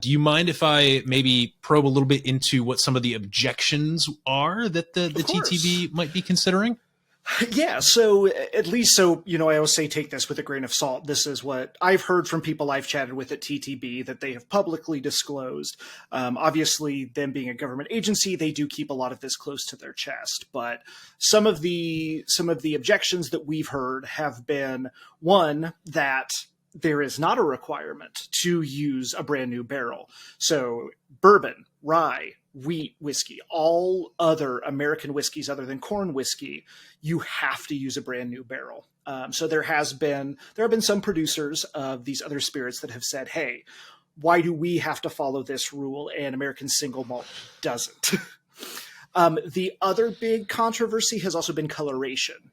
Do you mind if I maybe probe a little bit into what some of the objections are that the TTB might be considering? Yeah, so at least, so, I always say take this with a grain of salt. This is what I've heard from people I've chatted with at TTB that they have publicly disclosed. Obviously, them being a government agency, they do keep a lot of this close to their chest. But some of the objections that we've heard have been, one, that there is not a requirement to use a brand new barrel. So bourbon, rye, wheat whiskey, all other American whiskeys other than corn whiskey, you have to use a brand new barrel. So there have been some producers of these other spirits that have said, hey, why do we have to follow this rule and American Single Malt doesn't? The other big controversy has also been coloration.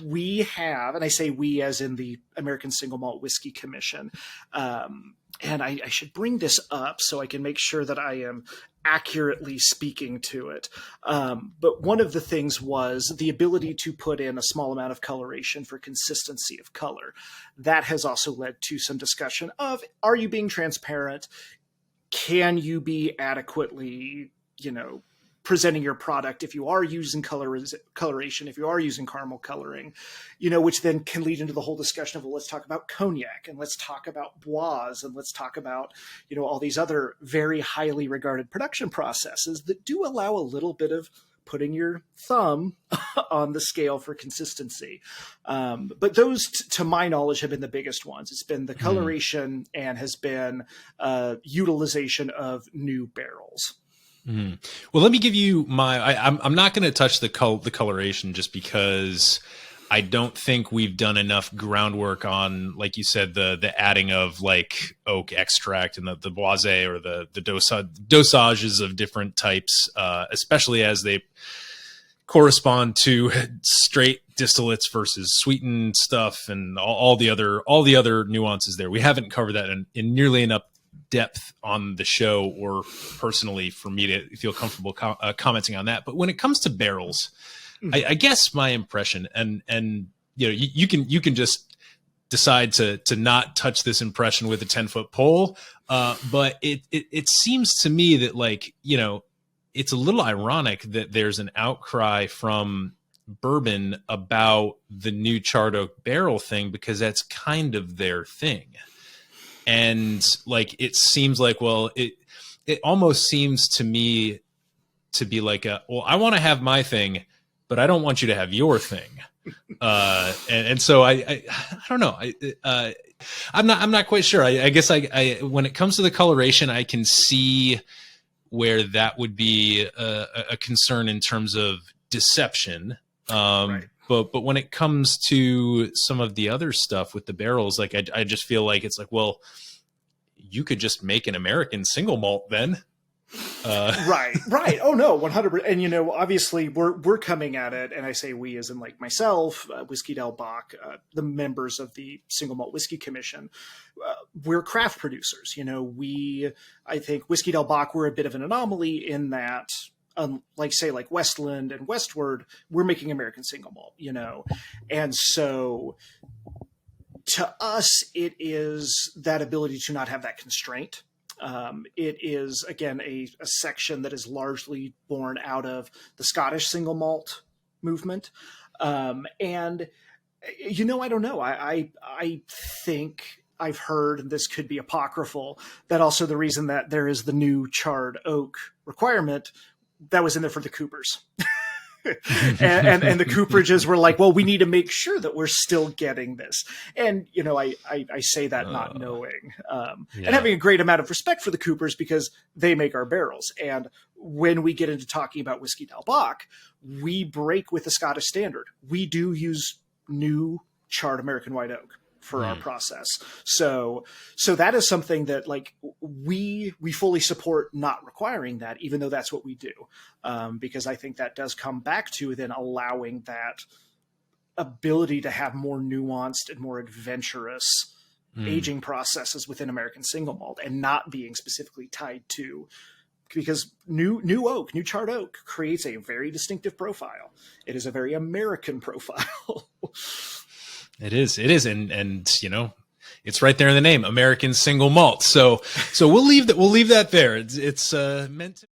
We have, and I say we as in the American Single Malt Whiskey Commission, and I should bring this up so I can make sure that I am accurately speaking to it. But one of the things was the ability to put in a small amount of coloration for consistency of color. That has also led to some discussion of, are you being transparent? Can you be adequately, presenting your product if you are using coloration, if you are using caramel coloring, which then can lead into the whole discussion of, well, let's talk about cognac and let's talk about bois and let's talk about, all these other very highly regarded production processes that do allow a little bit of putting your thumb on the scale for consistency. But those, to my knowledge, have been the biggest ones. It's been the coloration and has been utilization of new barrels. Well, let me give you I'm not going to touch the coloration just because I don't think we've done enough groundwork on, like you said, the adding of like oak extract and the boisé or the dosages of different types, especially as they correspond to straight distillates versus sweetened stuff and all the other nuances there. We haven't covered that in nearly enough depth on the show, or personally for me to feel comfortable commenting on that. But when it comes to barrels, I guess my impression, and you can just decide to not touch this impression with a 10-foot pole. But it seems to me that it's a little ironic that there's an outcry from bourbon about the new charred oak barrel thing, because that's kind of their thing. And it seems like, well, it almost seems to me to be like I want to have my thing, but I don't want you to have your thing. And so I don't know. I'm not quite sure. I guess I when it comes to the coloration, I can see where that would be a concern in terms of deception. Right. But when it comes to some of the other stuff with the barrels, I just feel like it's like, well, you could just make an American single malt then. Right. Oh no, 100%. And obviously we're coming at it, and I say we as in myself, Whiskey Del Bach, the members of the Single Malt Whiskey Commission. We're craft producers. I think Whiskey Del Bach, we're a bit of an anomaly in that, like Westland and Westward, we're making American Single Malt, and so to us, it is that ability to not have that constraint. It is, again, a section that is largely born out of the Scottish single malt movement. And, I don't know. I think I've heard, and this could be apocryphal, that also the reason that there is the new charred oak requirement that was in there for the Coopers. and the cooperages were like, well, we need to make sure that we're still getting this. And, I say that not knowing, and having a great amount of respect for the Coopers because they make our barrels. And when we get into talking about Whiskey Del Bach, we break with the Scottish standard. We do use new charred American white oak for our process. So that is something that we fully support not requiring that, even though that's what we do. Because I think that does come back to then allowing that ability to have more nuanced and more adventurous aging processes within American Single Malt, and not being specifically tied to, because new charred oak creates a very distinctive profile. It is a very American profile. It is. And It's right there in the name, American Single Malt. So we'll leave that there. It's meant to